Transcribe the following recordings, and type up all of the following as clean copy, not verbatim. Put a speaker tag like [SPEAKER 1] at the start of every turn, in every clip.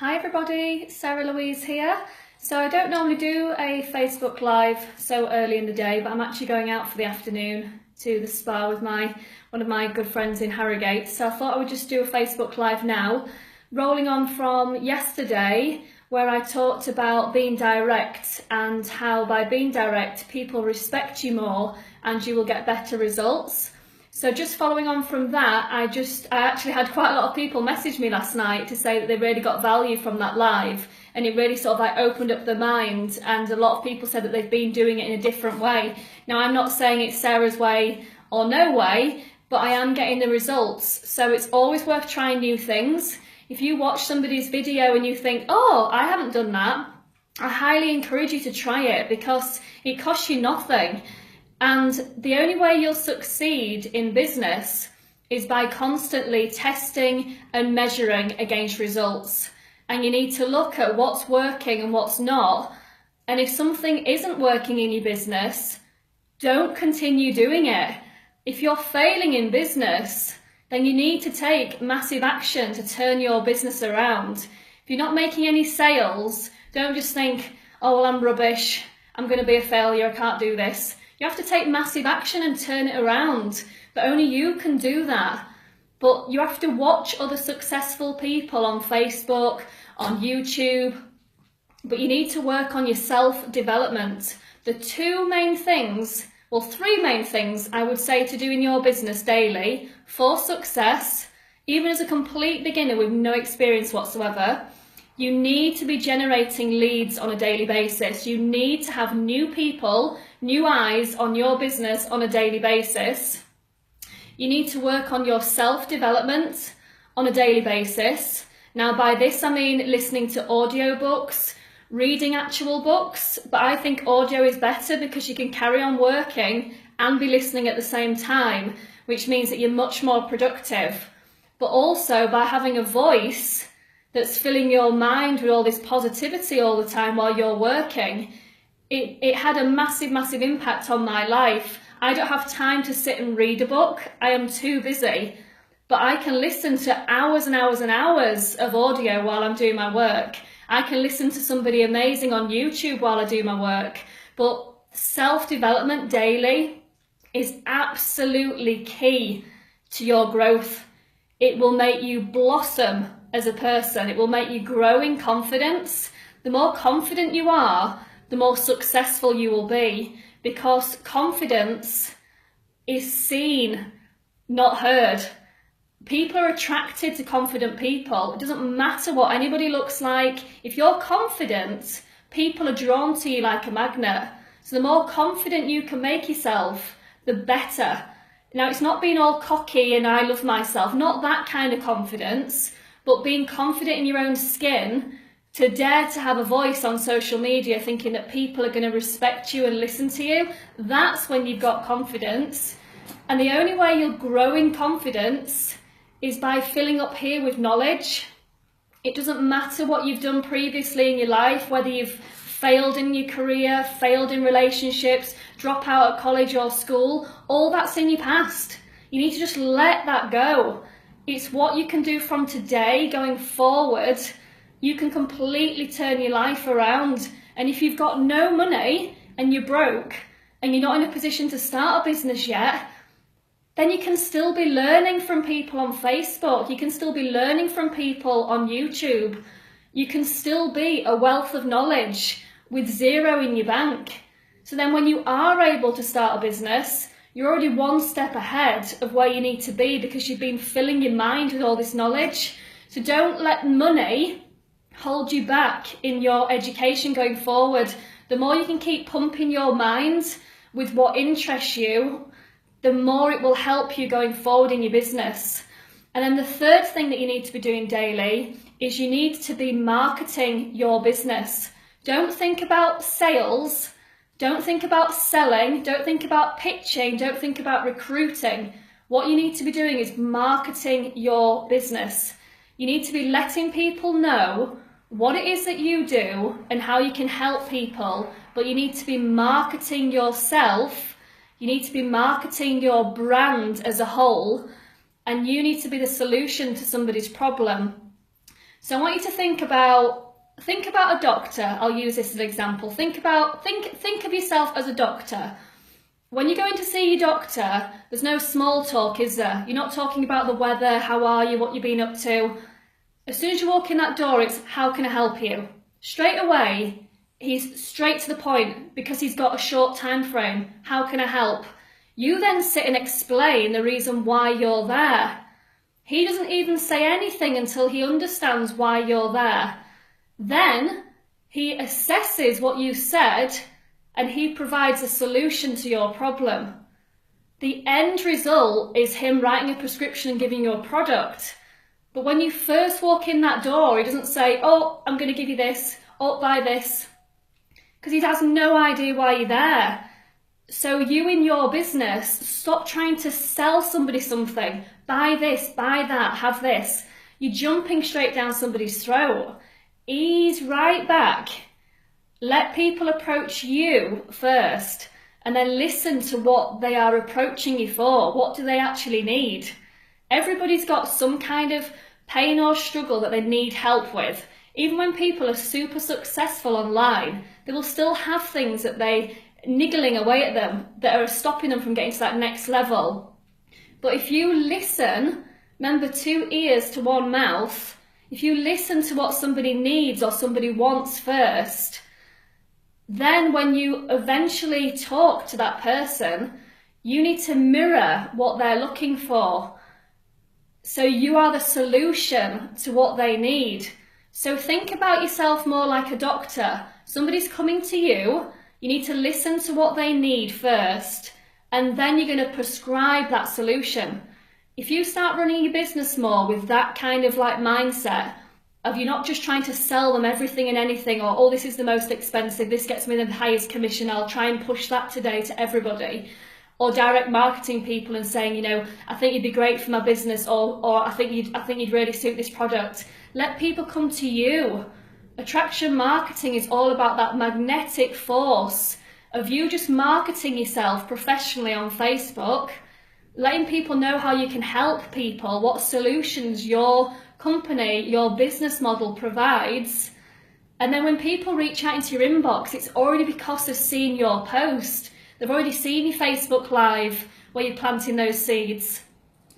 [SPEAKER 1] Hi everybody, Sarah Louise here. So I don't normally do a Facebook Live so early in the day, but I'm actually going out for the afternoon to the spa with one of my good friends in Harrogate. So I thought I would just do a Facebook Live now, rolling on from yesterday where I talked about being direct and how by being direct people respect you more and you will get better results. So just following on from that, I actually had quite a lot of people message me last night to say that they really got value from that live, and it really sort of like opened up their mind, and a lot of people said that they've been doing it in a different way. Now I'm not saying it's Sarah's way or no way, but I am getting the results. So it's always worth trying new things. If you watch somebody's video and you think, oh, I haven't done that, I highly encourage you to try it because it costs you nothing. And the only way you'll succeed in business is by constantly testing and measuring against results. And you need to look at what's working and what's not. And if something isn't working in your business, don't continue doing it. If you're failing in business, then you need to take massive action to turn your business around. If you're not making any sales, don't just think, oh, well, I'm rubbish, I'm going to be a failure, I can't do this. You have to take massive action and turn it around, but only you can do that. But you have to watch other successful people on Facebook, on YouTube, but you need to work on your self-development. The three main things I would say to do in your business daily for success, even as a complete beginner with no experience whatsoever. You need to be generating leads on a daily basis. You need to have new people, new eyes on your business on a daily basis. You need to work on your self-development on a daily basis. Now, by this, I mean listening to audiobooks, reading actual books, but I think audio is better because you can carry on working and be listening at the same time, which means that you're much more productive. But also by having a voice that's filling your mind with all this positivity all the time while you're working, it had a massive, massive impact on my life. I don't have time to sit and read a book. I am too busy. But I can listen to hours and hours and hours of audio while I'm doing my work. I can listen to somebody amazing on YouTube while I do my work. But self-development daily is absolutely key to your growth. It will make you blossom as a person. It will make you grow in confidence. The more confident you are, the more successful you will be, because confidence is seen, not heard. People are attracted to confident people. It doesn't matter what anybody looks like. If you're confident, people are drawn to you like a magnet. So the more confident you can make yourself, the better. Now, it's not being all cocky and I love myself, not that kind of confidence, but being confident in your own skin to dare to have a voice on social media thinking that people are going to respect you and listen to you. That's when you've got confidence. And the only way you'll grow in confidence is by filling up here with knowledge. It doesn't matter what you've done previously in your life, whether you've failed in your career, failed in relationships, drop out at college or school, all that's in your past. You need to just let that go. It's what you can do from today going forward. You can completely turn your life around. And if you've got no money and you're broke and you're not in a position to start a business yet, then you can still be learning from people on Facebook. You can still be learning from people on YouTube. You can still be a wealth of knowledge with zero in your bank. So then when you are able to start a business, you're already one step ahead of where you need to be because you've been filling your mind with all this knowledge. So don't let money hold you back in your education going forward. The more you can keep pumping your mind with what interests you, the more it will help you going forward in your business. And then the third thing that you need to be doing daily is you need to be marketing your business. Don't think about sales, don't think about selling, don't think about pitching, don't think about recruiting. What you need to be doing is marketing your business. You need to be letting people know what it is that you do and how you can help people, but you need to be marketing yourself. You need to be marketing your brand as a whole, and you need to be the solution to somebody's problem. So I want you to think about a doctor. I'll use this as an example. Think of yourself as a doctor. When you're going to see your doctor, there's no small talk, is there? You're not talking about the weather, how are you, what you've been up to. As soon as you walk in that door, it's how can I help you? Straight away, he's straight to the point because he's got a short time frame. How can I help? You then sit and explain the reason why you're there. He doesn't even say anything until he understands why you're there. Then he assesses what you said and he provides a solution to your problem. The end result is him writing a prescription and giving you a product. But when you first walk in that door, he doesn't say, oh, I'm going to give you this, oh, buy this, because he has no idea why you're there. So you in your business, stop trying to sell somebody something. Buy this, buy that, have this. You're jumping straight down somebody's throat. Ease right back. Let people approach you first and then listen to what they are approaching you for. What do they actually need? Everybody's got some kind of pain or struggle that they need help with. Even when people are super successful online, they will still have things that they niggling away at them that are stopping them from getting to that next level. But if you listen, remember 2 ears to 1 mouth, if you listen to what somebody needs or somebody wants first, then when you eventually talk to that person, you need to mirror what they're looking for. So you are the solution to what they need. So think about yourself more like a doctor. Somebody's coming to you, you need to listen to what they need first, and then you're going to prescribe that solution. If you start running your business more with that kind of like mindset of you're not just trying to sell them everything and anything, or oh, this is the most expensive, this gets me the highest commission, I'll try and push that today to everybody, or direct marketing people and saying, you know, I think you'd be great for my business, or I think you'd really suit this product. Let people come to you. Attraction marketing is all about that magnetic force of you just marketing yourself professionally on Facebook, letting people know how you can help people, what solutions your company, your business model provides. And then when people reach out into your inbox, it's already because they've seen your post. They've already seen your Facebook Live where you're planting those seeds.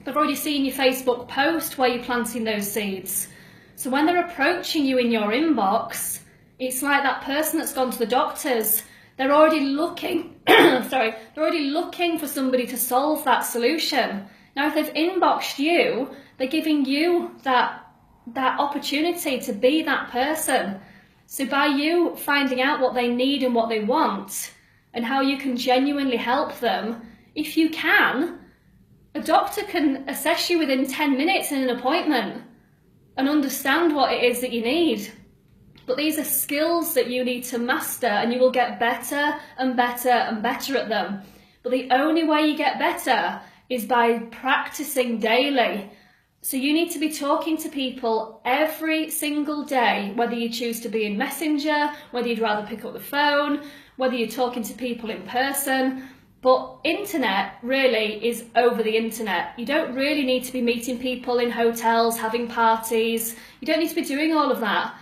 [SPEAKER 1] They've already seen your Facebook post where you're planting those seeds. So when they're approaching you in your inbox, it's like that person that's gone to the doctors. They're already looking, they're already looking for somebody to solve that solution. Now, if they've inboxed you, they're giving you that opportunity to be that person. So by you finding out what they need and what they want and how you can genuinely help them, if you can, a doctor can assess you within 10 minutes in an appointment and understand what it is that you need. But these are skills that you need to master, and you will get better and better and better at them. But the only way you get better is by practicing daily. So you need to be talking to people every single day, whether you choose to be in Messenger, whether you'd rather pick up the phone, whether you're talking to people in person. But internet really is over the internet. You don't really need to be meeting people in hotels, having parties. You don't need to be doing all of that.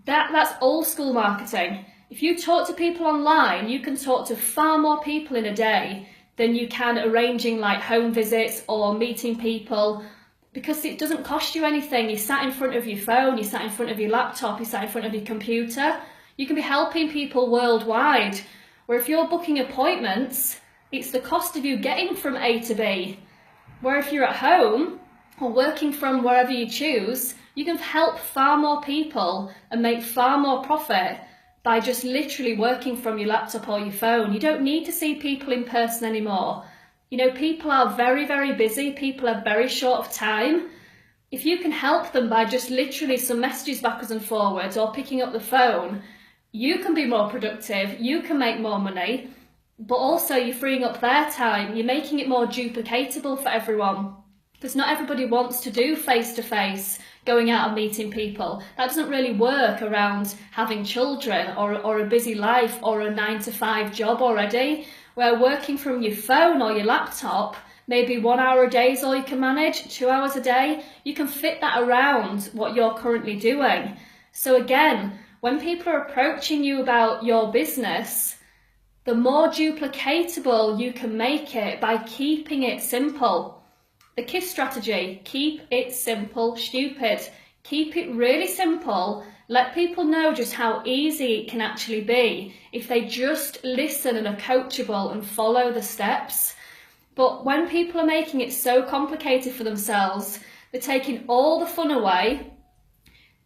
[SPEAKER 1] That's old school marketing. If you talk to people online, you can talk to far more people in a day than you can arranging like home visits or meeting people, because it doesn't cost you anything. You sat in front of your phone, you sat in front of your laptop, you sat in front of your computer. You can be helping people worldwide. Where if you're booking appointments, it's the cost of you getting from A to B. Where if you're at home or working from wherever you choose, you can help far more people and make far more profit by just literally working from your laptop or your phone. You don't need to see people in person anymore. You know, people are very, very busy. People are very short of time. If you can help them by just literally some messages backwards and forwards or picking up the phone, you can be more productive, you can make more money, but also you're freeing up their time. You're making it more duplicatable for everyone. Because not everybody wants to do face-to-face, going out and meeting people. That doesn't really work around having children or a busy life or a 9-to-5 job already, where working from your phone or your laptop maybe 1 hour a day is all you can manage, 2 hours a day, you can fit that around what you're currently doing. So again, when people are approaching you about your business, the more duplicatable you can make it by keeping it simple. The KISS strategy, keep it simple, stupid. Keep it really simple. Let people know just how easy it can actually be if they just listen and are coachable and follow the steps. But when people are making it so complicated for themselves, they're taking all the fun away.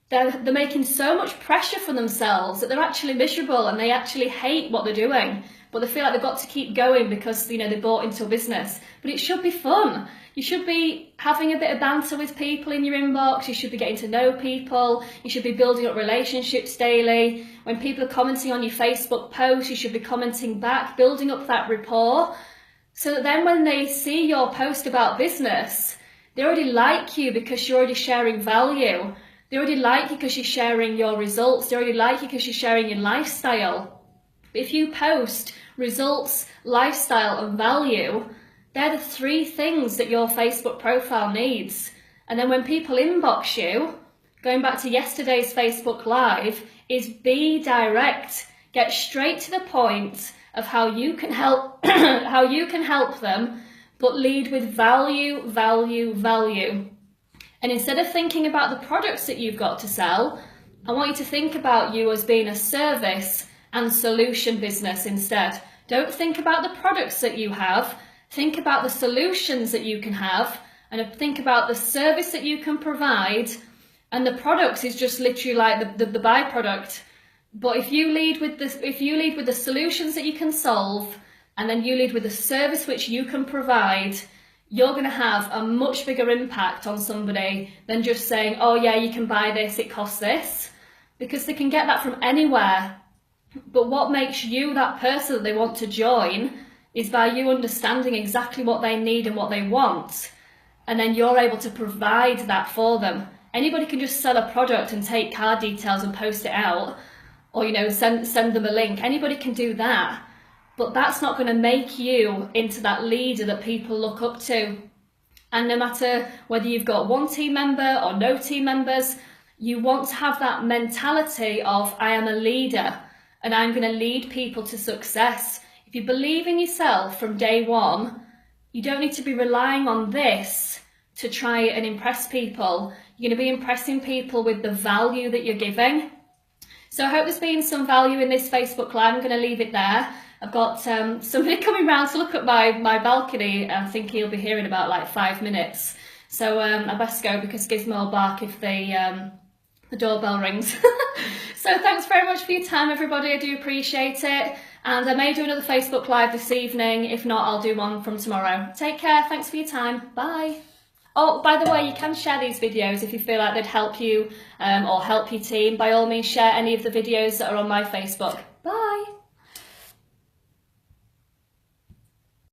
[SPEAKER 1] They're making so much pressure for themselves that they're actually miserable and they actually hate what they're doing. But they feel like they've got to keep going because, you know, they bought into a business. But it should be fun. You should be having a bit of banter with people in your inbox. You should be getting to know people. You should be building up relationships daily. When people are commenting on your Facebook posts, you should be commenting back, building up that rapport. So that then when they see your post about business, they already like you because you're already sharing value. They already like you because you're sharing your results. They already like you because you're sharing your lifestyle. If you post results, lifestyle and value, they're the three things that your Facebook profile needs. And then when people inbox you, going back to yesterday's Facebook Live, is be direct. Get straight to the point of how you can help how you can help them, but lead with value, value, value. And instead of thinking about the products that you've got to sell, I want you to think about you as being a service and solution business instead. Don't think about the products that you have, think about the solutions that you can have, and think about the service that you can provide, and the products is just literally like the byproduct. But if you lead with the solutions that you can solve, and then you lead with the service which you can provide, you're going to have a much bigger impact on somebody than just saying, oh yeah, you can buy this, it costs this, because they can get that from anywhere. But what makes you that person that they want to join is by you understanding exactly what they need and what they want, and then you're able to provide that for them. Anybody can just sell a product and take card details and post it out, or, you know, send them a link. Anybody can do that. But that's not going to make you into that leader that people look up to. And no matter whether you've got one team member or no team members, you want to have that mentality of, I am a leader and I'm going to lead people to success. If you believe in yourself from day one, you don't need to be relying on this to try and impress people. You're going to be impressing people with the value that you're giving. So I hope there's been some value in this Facebook Live. I'm going to leave it there. I've got somebody coming round to look at my balcony. I think he'll be here in about like 5 minutes. So I best go because Gizmo will bark if the doorbell rings. So thanks very much for your time, everybody. I do appreciate it. And I may do another Facebook Live this evening. If not, I'll do one from tomorrow. Take care. Thanks for your time. Bye. Oh, by the way, you can share these videos if you feel like they'd help you or help your team. By all means, share any of the videos that are on my Facebook. Bye.